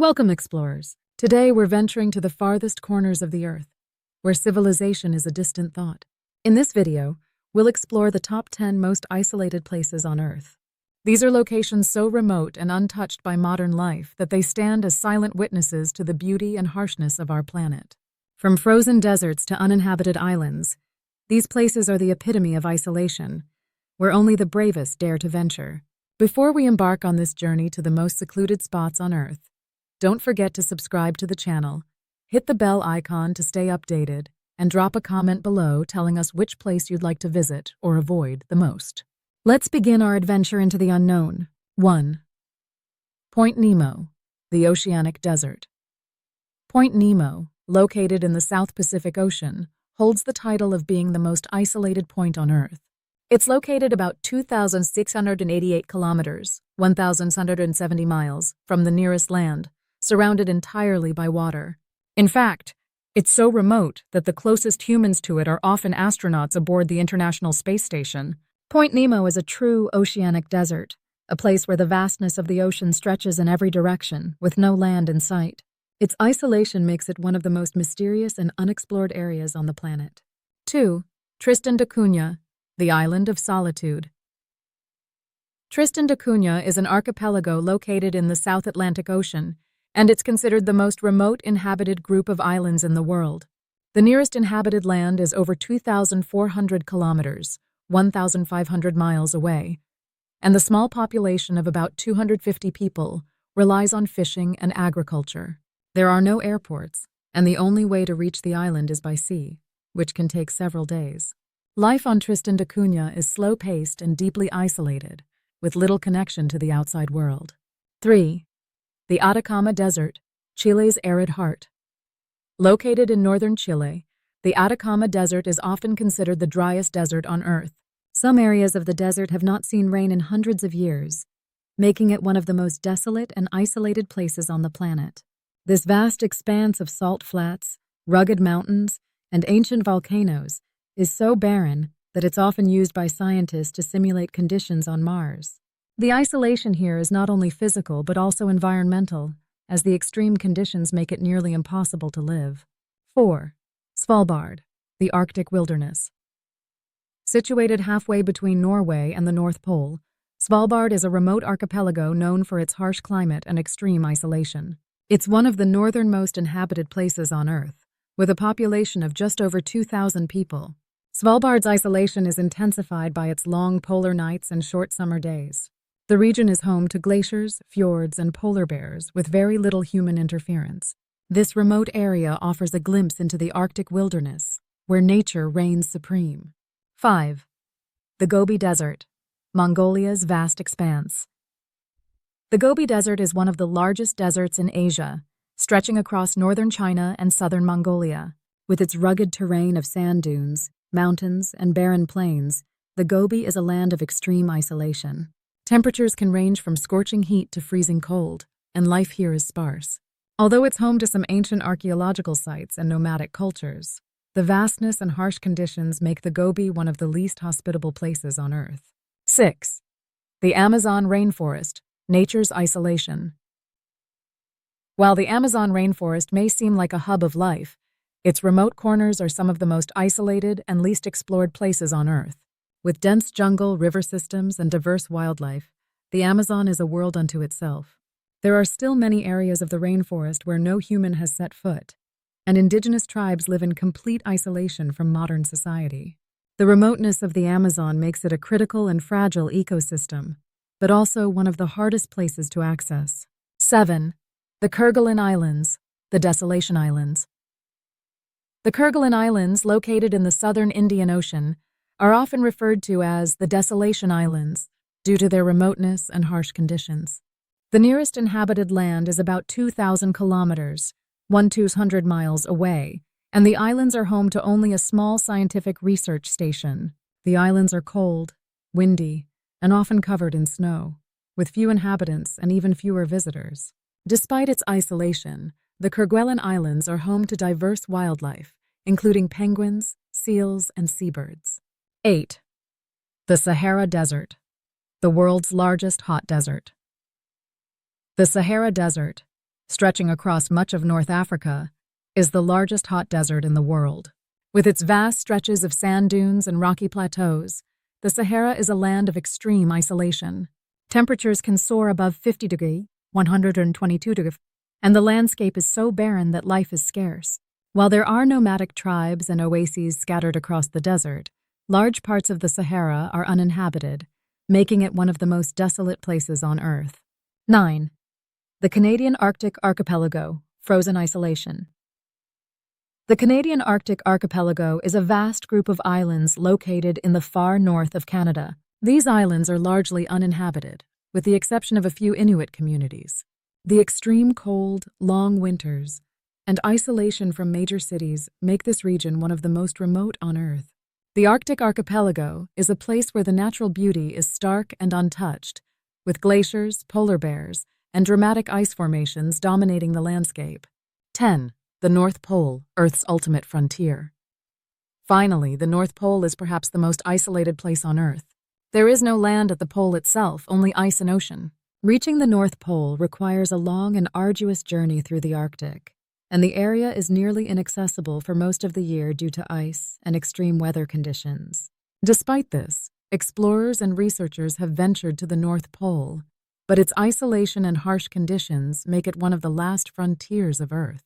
Welcome, explorers. Today we're venturing to the farthest corners of the Earth, where civilization is a distant thought. In this video, we'll explore the top 10 most isolated places on Earth. These are locations so remote and untouched by modern life that they stand as silent witnesses to the beauty and harshness of our planet. From frozen deserts to uninhabited islands, these places are the epitome of isolation, where only the bravest dare to venture. Before we embark on this journey to the most secluded spots on Earth, don't forget to subscribe to the channel, hit the bell icon to stay updated, and drop a comment below telling us which place you'd like to visit or avoid the most. Let's begin our adventure into the unknown. 1. Point Nemo, the Oceanic Desert. Point Nemo, located in the South Pacific Ocean, holds the title of being the most isolated point on Earth. It's located about 2,688 kilometers, 1,670 miles, from the nearest land, surrounded entirely by water. In fact, it's so remote that the closest humans to it are often astronauts aboard the International Space Station. Point Nemo is a true oceanic desert, a place where the vastness of the ocean stretches in every direction, with no land in sight. Its isolation makes it one of the most mysterious and unexplored areas on the planet. 2. Tristan da Cunha, the Island of Solitude. Tristan da Cunha is an archipelago located in the South Atlantic Ocean, and it's considered the most remote inhabited group of islands in the world. The nearest inhabited land is over 2,400 kilometers, 1,500 miles away, and the small population of about 250 people relies on fishing and agriculture. There are no airports, and the only way to reach the island is by sea, which can take several days. Life on Tristan da Cunha is slow-paced and deeply isolated, with little connection to the outside world. 3. The Atacama Desert, Chile's arid heart. Located in northern Chile, the Atacama Desert is often considered the driest desert on Earth. Some areas of the desert have not seen rain in hundreds of years, making it one of the most desolate and isolated places on the planet. This vast expanse of salt flats, rugged mountains, and ancient volcanoes is so barren that it's often used by scientists to simulate conditions on Mars. The isolation here is not only physical but also environmental, as the extreme conditions make it nearly impossible to live. 4. Svalbard, the Arctic wilderness. Situated halfway between Norway and the North Pole, Svalbard is a remote archipelago known for its harsh climate and extreme isolation. It's one of the northernmost inhabited places on Earth, with a population of just over 2,000 people. Svalbard's isolation is intensified by its long polar nights and short summer days. The region is home to glaciers, fjords, and polar bears with very little human interference. This remote area offers a glimpse into the Arctic wilderness, where nature reigns supreme. 5. The Gobi Desert, Mongolia's vast expanse. The Gobi Desert is one of the largest deserts in Asia, stretching across northern China and southern Mongolia. With its rugged terrain of sand dunes, mountains, and barren plains, the Gobi is a land of extreme isolation. Temperatures can range from scorching heat to freezing cold, and life here is sparse. Although it's home to some ancient archaeological sites and nomadic cultures, the vastness and harsh conditions make the Gobi one of the least hospitable places on Earth. 6. The Amazon rainforest, nature's isolation. While the Amazon rainforest may seem like a hub of life, its remote corners are some of the most isolated and least explored places on Earth. With dense jungle, river systems, and diverse wildlife, the Amazon is a world unto itself. There are still many areas of the rainforest where no human has set foot, and indigenous tribes live in complete isolation from modern society. The remoteness of the Amazon makes it a critical and fragile ecosystem, but also one of the hardest places to access. 7. The Kerguelen Islands, the Desolation Islands. The Kerguelen Islands, located in the southern Indian Ocean, are often referred to as the Desolation Islands due to their remoteness and harsh conditions. The nearest inhabited land is about 2,000 kilometers, 1,200 miles away, and the islands are home to only a small scientific research station. The islands are cold, windy, and often covered in snow, with few inhabitants and even fewer visitors. Despite its isolation, the Kerguelen Islands are home to diverse wildlife, including penguins, seals, and seabirds. 8. The Sahara Desert, the world's largest hot desert. The Sahara Desert, stretching across much of North Africa, is the largest hot desert in the world. With its vast stretches of sand dunes and rocky plateaus, the Sahara is a land of extreme isolation. Temperatures can soar above 50 degrees, 122 degrees, and the landscape is so barren that life is scarce. While there are nomadic tribes and oases scattered across the desert, large parts of the Sahara are uninhabited, making it one of the most desolate places on Earth. 9. The Canadian Arctic Archipelago, frozen isolation. The Canadian Arctic Archipelago is a vast group of islands located in the far north of Canada. These islands are largely uninhabited, with the exception of a few Inuit communities. The extreme cold, long winters, and isolation from major cities make this region one of the most remote on Earth. The Arctic Archipelago is a place where the natural beauty is stark and untouched, with glaciers, polar bears, and dramatic ice formations dominating the landscape. 10. The North Pole, Earth's ultimate frontier. Finally, the North Pole is perhaps the most isolated place on Earth. There is no land at the pole itself, only ice and ocean. Reaching the North Pole requires a long and arduous journey through the Arctic, and the area is nearly inaccessible for most of the year due to ice and extreme weather conditions. Despite this, explorers and researchers have ventured to the North Pole, but its isolation and harsh conditions make it one of the last frontiers of Earth.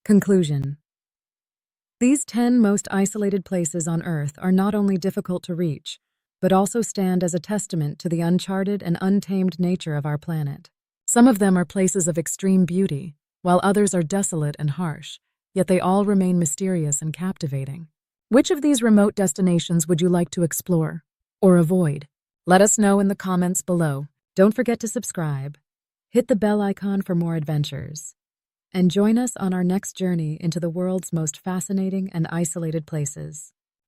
Conclusion. These 10 most isolated places on Earth are not only difficult to reach, but also stand as a testament to the uncharted and untamed nature of our planet. Some of them are places of extreme beauty, while others are desolate and harsh, yet they all remain mysterious and captivating. Which of these remote destinations would you like to explore or avoid? Let us know in the comments below. Don't forget to subscribe, hit the bell icon for more adventures, and join us on our next journey into the world's most fascinating and isolated places.